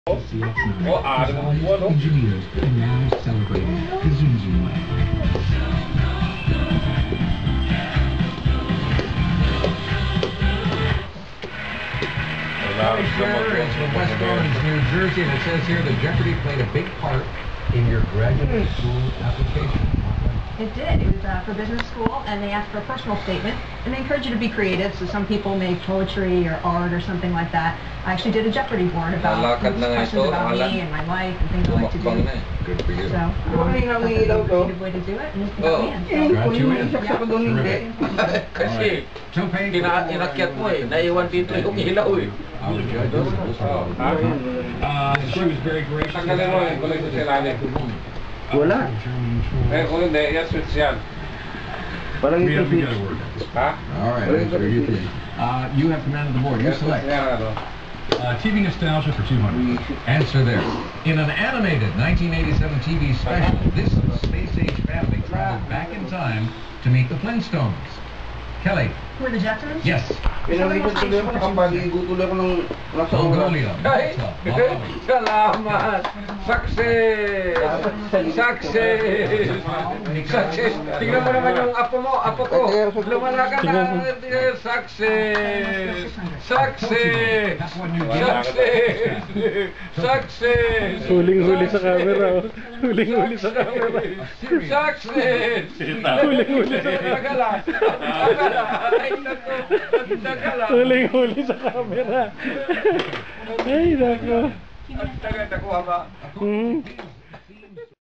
Oh, Adam ang buwan, no? Engineers are now celebrating the Zoom Zoom way. Harry Scherer is from West Orange, New Jersey, and it says here that Jeopardy played a big part in your graduate school application. It did. It was for business school, and they asked for a personal statement, and they encourage you to be creative. So some people make poetry or art or something like that. I actually did a Jeopardy board about questions about me and my life and things I like to do. Good for you. So a creative way to do it, and it got me in. Kasi, inakyat mo eh. Naiwan dito yung ilaw eh. She was very gracious. Tanggalin mo eh. Kulay sa silalim. Wala. Eh, kung hindi, yan switch yan. Parang We ito gotta work on this. Ha? All right, answer you three. You have command of the board. You select. Yan, ano. TV nostalgia for 200. Answer there. In an animated 1987 TV special, this space-age family traveled back in time to meet the Flintstones. Kelly. Who are the Jetsons? Yes. Pinalitan tuloy ako, nakapaligo tuloy ako ng nasa oras. Mongolia. Ay, salamat! Success! Success! Success! Tingnan mo naman yung apo ko. Lumalakan na. Success! Success! Success! Success! Huling-huli sa camera. Huling-huli sa camera. Success! Huling-huli sa Tagala! Tagala! Ay, naku! Tagala! Huling-huli sa camera. Ay, nako. Ang tagal, nakuha ba?